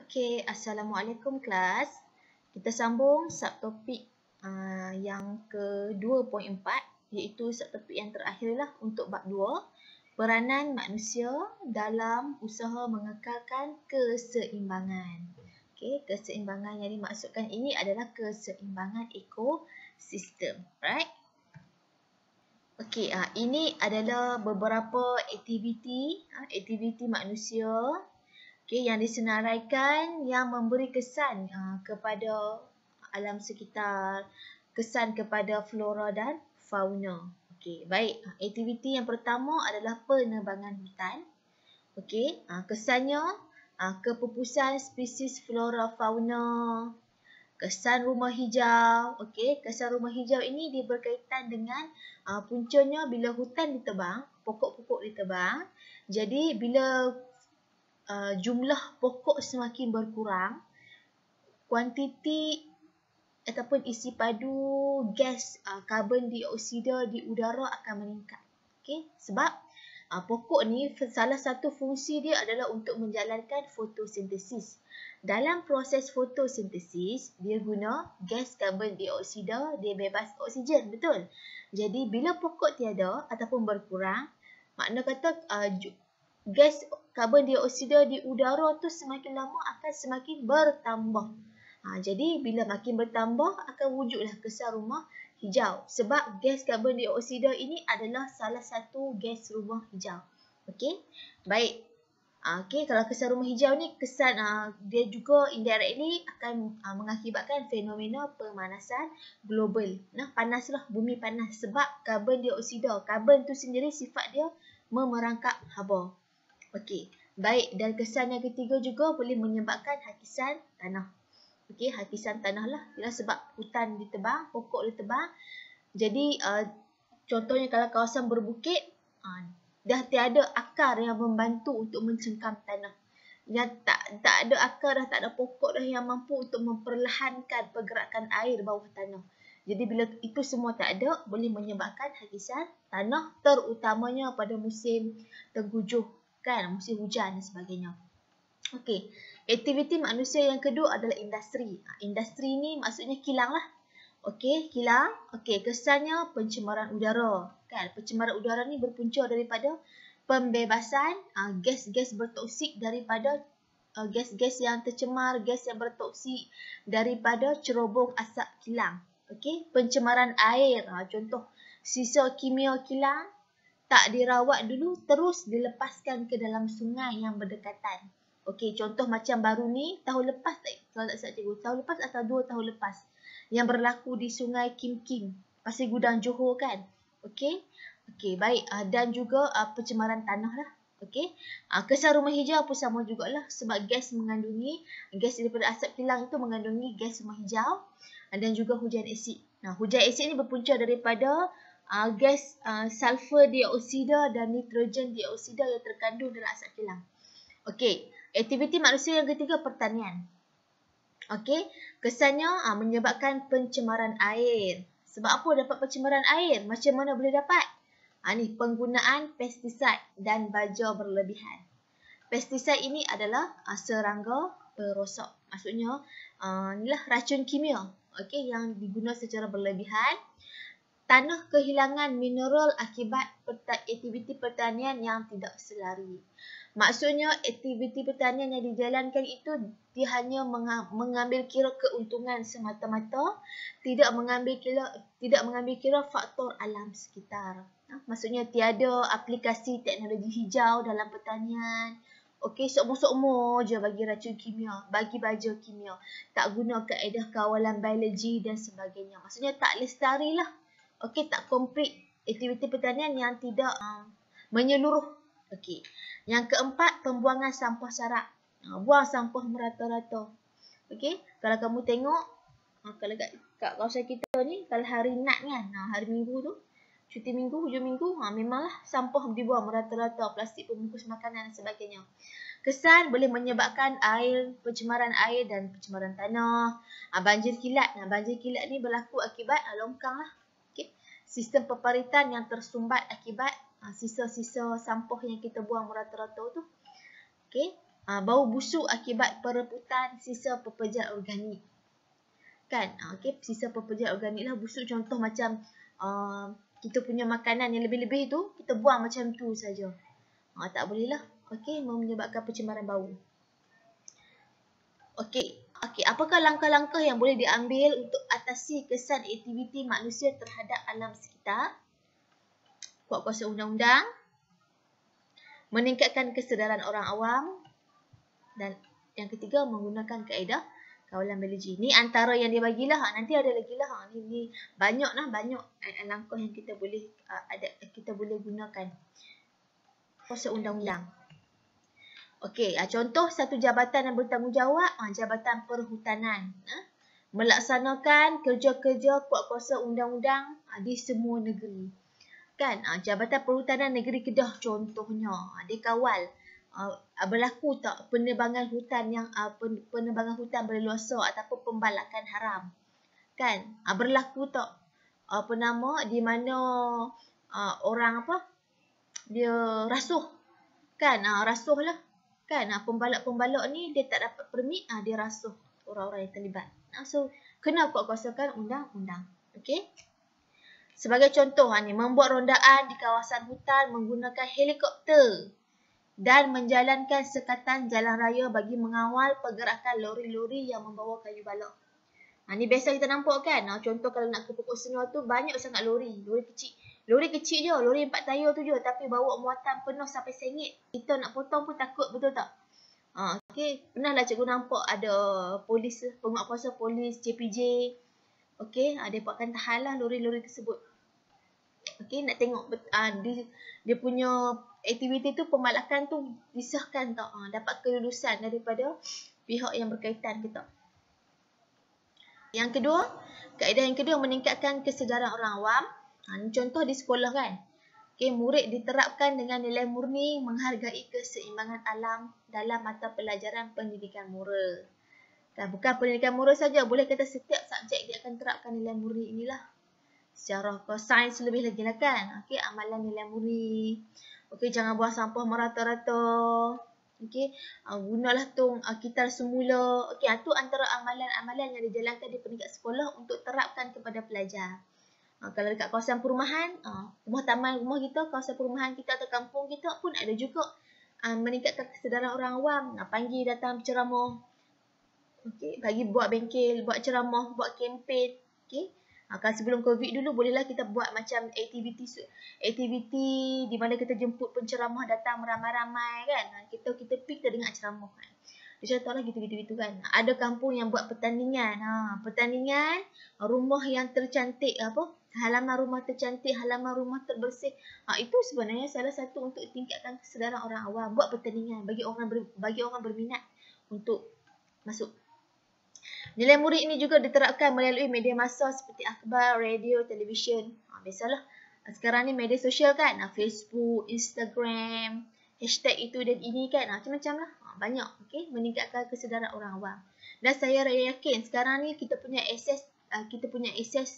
Okey, Assalamualaikum kelas. Kita sambung subtopik yang ke-2.4 iaitu subtopik yang terakhir lah untuk bab 2, peranan manusia dalam usaha mengekalkan keseimbangan. Okey, keseimbangan yang dimaksudkan ini adalah keseimbangan ekosistem, right? Okey, ini adalah beberapa aktiviti manusia yang disenaraikan yang memberi kesan kepada alam sekitar, kesan kepada flora dan fauna. Okey, baik. Aktiviti yang pertama adalah penebangan hutan. Okey, kesannya kepupusan spesies flora fauna, kesan rumah hijau. Okey, kesan rumah hijau ini dia berkaitan dengan puncanya bila hutan ditebang, pokok-pokok ditebang. Jadi bila jumlah pokok semakin berkurang, kuantiti ataupun isi padu gas karbon dioksida di udara akan meningkat. Okey, sebab pokok ni salah satu fungsi dia adalah untuk menjalankan fotosintesis. Dalam proses fotosintesis, dia guna gas karbon dioksida, dia bebas oksigen, betul? Jadi bila pokok tiada ataupun berkurang, makna kata gas karbon dioksida di udara tu semakin lama akan semakin bertambah. Jadi bila makin bertambah akan wujudlah kesan rumah hijau. Sebab gas karbon dioksida ini adalah salah satu gas rumah hijau. Okey, baik. Okey, kalau kesan rumah hijau ni kesan dia juga indirectly akan mengakibatkan fenomena pemanasan global. Panaslah, bumi panas sebab karbon dioksida. Karbon tu sendiri sifat dia memerangkap haba. Okey, baik, dan kesan yang ketiga juga boleh menyebabkan hakisan tanah. Okey, hakisan tanah lah. Ialah sebab hutan ditebang, pokok ditebang. Jadi contohnya kalau kawasan berbukit, dah tiada akar yang membantu untuk mencengkam tanah. Yang tak ada akar dah, tak ada pokok dah yang mampu untuk memperlahankan pergerakan air bawah tanah. Jadi bila itu semua tak ada, boleh menyebabkan hakisan tanah terutamanya pada musim tenggujuh, musim hujan dan sebagainya. Okey, aktiviti manusia yang kedua adalah industri. Industri ni maksudnya kilang lah. Okey, kilang. Okey, kesannya pencemaran udara. Pencemaran udara ni berpunca daripada pembebasan gas-gas bertoksik daripada gas-gas yang tercemar, gas yang bertoksik daripada cerobong asap kilang. Okey, pencemaran air. Contoh, sisa kimia kilang tak dirawat dulu, terus dilepaskan ke dalam sungai yang berdekatan. Okey, contoh macam baru ni, tahun lepas, kalau tak salah cikgu, tahun lepas atau 2 tahun lepas, yang berlaku di sungai Kim Kim, Pasir Gudang, Johor kan. Okey, baik. Dan juga pencemaran tanah lah. Okey, kesan rumah hijau pun sama jugalah sebab gas daripada asap kilang itu mengandungi gas rumah hijau dan juga hujan asid. Hujan asid ni berpunca daripada gas sulfur dioksida dan nitrogen dioksida yang terkandung dalam asap kilang. Okey, aktiviti manusia yang ketiga pertanian. Okey, kesannya menyebabkan pencemaran air. Sebab apa dapat pencemaran air? Macam mana boleh dapat? Ni penggunaan pestisida dan baja berlebihan. Pestisida ini adalah serangga perosak. Maksudnya inilah racun kimia. Okey, yang digunakan secara berlebihan. Tanah kehilangan mineral akibat aktiviti pertanian yang tidak selari. Maksudnya aktiviti pertanian yang dijalankan itu dia hanya mengambil kira keuntungan semata-mata, tidak mengambil kira faktor alam sekitar. Maksudnya tiada aplikasi teknologi hijau dalam pertanian. Okey, seumur-seumur je bagi racun kimia, bagi baja kimia. Tak guna kaedah kawalan biologi dan sebagainya. Maksudnya tak lestari lah. Okey, tak komplit aktiviti pertanian yang tidak menyeluruh. Okey. Yang keempat, pembuangan sampah syarak. Buang sampah merata-rata. Okey, kalau kamu tengok kalau kat kawasan kita ni, kalau hari Nat kan, hari Minggu tu, cuti minggu, hujung minggu, memanglah sampah dibuang merata-rata, plastik pembungkus makanan dan sebagainya. Kesan boleh menyebabkan pencemaran air dan pencemaran tanah. Banjir kilat. Banjir kilat ni berlaku akibat longkang lah. Sistem peparitan yang tersumbat akibat sisa-sisa sampah yang kita buang merata-rata tu. Okey, bau busuk akibat perebutan sisa pekerja organik. Kan? Okey, sisa pekerja organik lah busuk. Contoh macam kita punya makanan yang lebih-lebih tu, kita buang macam tu saja. Tak boleh lah. Okey, menyebabkan pencemaran bau. Okey, apakah langkah-langkah yang boleh diambil untuk atasi kesan aktiviti manusia terhadap alam sekitar? Kuat kuasa undang-undang, meningkatkan kesedaran orang awam, dan yang ketiga menggunakan kaedah kawalan biologi. Ni antara yang dia bagilah. Nanti ada lagi lah. Ni banyak langkah yang kita boleh gunakan. Kuasa undang-undang. Okey, contoh satu jabatan yang bertanggungjawab, Jabatan Perhutanan. Melaksanakan kerja-kerja kuasa undang-undang di semua negeri. Kan, Jabatan Perhutanan Negeri Kedah contohnya, dia kawal berlaku tak penebangan hutan berleluasa ataupun pembalakan haram. Kan, berlaku tak di mana orang dia rasuh. Kan, rasuh lah. Kan, pembalak-pembalak ni dia tak dapat permit, dia rasuh orang-orang yang terlibat. So, kena kuat-kuasakan undang-undang. Okey. Sebagai contoh, membuat rondaan di kawasan hutan menggunakan helikopter dan menjalankan sekatan jalan raya bagi mengawal pergerakan lori-lori yang membawa kayu balak. Ni biasa kita nampak kan. Contoh kalau nak ke Pokok Senua tu banyak sangat lori. Lori kecil. Lori kecil je. Lori 4 tayar tu je. Tapi bawa muatan penuh sampai sengit. Kita nak potong pun takut, betul tak? Okey. Pernah lah cikgu nampak ada polis, penguatkuasa polis, JPJ. Okey. Dia buatkan tahan lah lori-lori tersebut. Okey. Nak tengok dia punya aktiviti tu, pembalakan tu disahkan tak? Dapat kelulusan daripada pihak yang berkaitan ke tak? Yang kedua, kaedah yang kedua meningkatkan kesedaran orang awam. Contoh di sekolah kan. Okay, murid diterapkan dengan nilai murni menghargai keseimbangan alam dalam mata pelajaran pendidikan moral. Kan, bukan pendidikan moral saja, boleh kata setiap subjek dia akan terapkan nilai murni inilah. Secara sains lebih lagi lah kan. Okay, amalan nilai murni. Okay, jangan buang sampah merata-rata. Okey, gunalah tong kitar semula. Okey, itu antara amalan-amalan yang dijalankan di peringkat sekolah untuk terapkan kepada pelajar. Kalau dekat kawasan perumahan, rumah taman rumah kita, kawasan perumahan kita atau kampung kita pun ada juga meningkatkan kesedaran orang awam. Panggil datang berceramah. Okey, bagi buat bengkel, buat ceramah, buat kempen. Okey. Kalau sebelum COVID dulu bolehlah kita buat macam aktiviti di mana kita jemput penceramah datang ramai-ramai kan. Kita pergi kita dengar ceramah kan. Dia contohlah gitu kan. Ada kampung yang buat pertandingan. Pertandingan rumah yang tercantik halaman rumah tercantik, halaman rumah terbersih. Itu sebenarnya salah satu untuk tingkatkan kesedaran orang awam. Buat pertandingan bagi orang berminat untuk masuk. Nilai murid ini juga diterapkan melalui media massa seperti akhbar, radio, televisyen. Biasalah. Sekarang ni media sosial kan. Facebook, Instagram, hashtag itu dan ini kan. Macam-macam lah. Banyak. Okay? Meningkatkan kesedaran orang awam. Dan saya yakin sekarang ni kita punya akses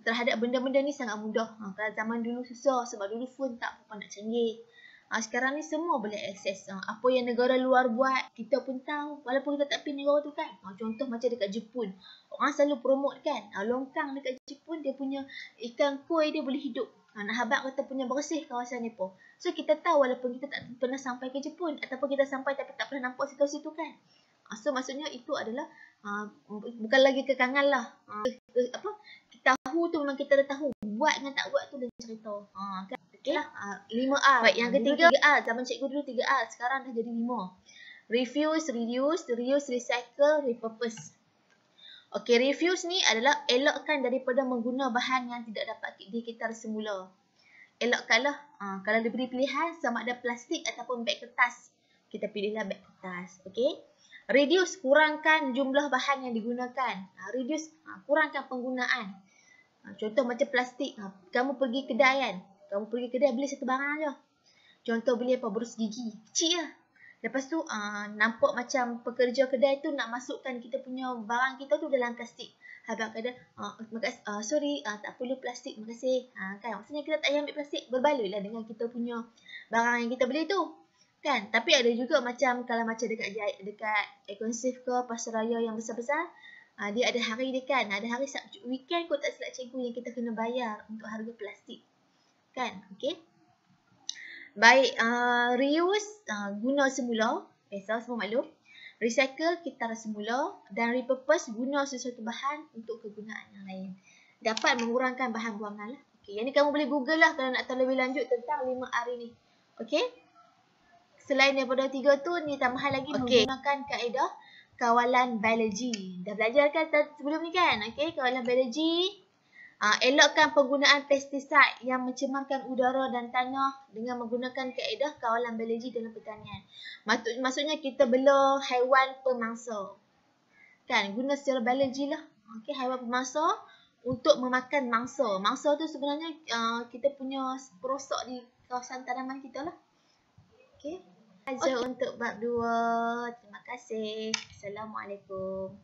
terhadap benda-benda ni sangat mudah. Kalau zaman dulu susah sebab dulu phone tak apa nak canggih. Sekarang ni semua boleh akses. Apa yang negara luar buat, kita pun tahu. Walaupun kita tak pergi negara tu kan. Contoh macam dekat Jepun. Orang selalu promote kan. Longkang dekat Jepun, dia punya ikan koi dia boleh hidup. Nak habaq kata punya bersih kawasan Nepal. So kita tahu walaupun kita tak pernah sampai ke Jepun. Ataupun kita sampai tapi tak pernah nampak situasi tu kan. So maksudnya itu adalah bukan lagi kekangan lah. Tahu tu memang kita dah tahu. Buat dengan tak buat tu dah cerita. Kan? Okay lah. 5R. Baik, yang ketiga 3R. Zaman cikgu dulu 3R. Sekarang dah jadi 5. Refuse, reduce, reuse, recycle, repurpose. Okay, refuse ni adalah elakkan daripada mengguna bahan yang tidak dapat dikikar semula. Elakkanlah. Kalau diberi pilihan sama ada plastik ataupun beg kertas. Kita pilihlah beg kertas. Okay. Reduce, kurangkan jumlah bahan yang digunakan. Reduce, kurangkan penggunaan. Contoh macam plastik. Kamu pergi kedai kan. Kamu pergi kedai beli satu barang je. Contoh beli apa? Berus gigi. Kecil lah. Lepas tu nampak macam pekerja kedai tu nak masukkan kita punya barang kita tu dalam plastik. Habang kadang sorry, tak perlu plastik, makasih. Kan maksudnya kita tak payah ambil plastik. Berbaloi lah dengan kita punya barang yang kita beli tu. Kan? Tapi ada juga macam kalau macam dekat Econsave ke Pasaraya yang besar-besar, dia ada hari dia kan. Ada hari weekend kot tak silap cikgu yang kita kena bayar untuk harga plastik. Kan? Okey. Baik, reuse, guna semula. Biasa semua maklum. Recycle, kitar semula. Dan repurpose, guna sesuatu bahan untuk kegunaan yang lain. Dapat mengurangkan bahan buangan lah. Okay, yang ni kamu boleh google lah kalau nak tahu lebih lanjut tentang 5R ini. Okey. Selain daripada 3 tu, ni tambahan lagi menggunakan kaedah kawalan biologi. Dah belajar kan sebelum ni kan? Okey, kawalan biologi. Elakkan penggunaan pestisida yang mencemarkan udara dan tanah dengan menggunakan kaedah kawalan biologi dalam pertanian. Maksudnya kita bela haiwan pemangsa. Kan, guna secara biologi lah. Okey, haiwan pemangsa untuk memakan mangsa. Mangsa tu sebenarnya kita punya perosok di kawasan tanaman kita lah. Okey. Saja untuk bab 2. Terima kasih. Assalamualaikum.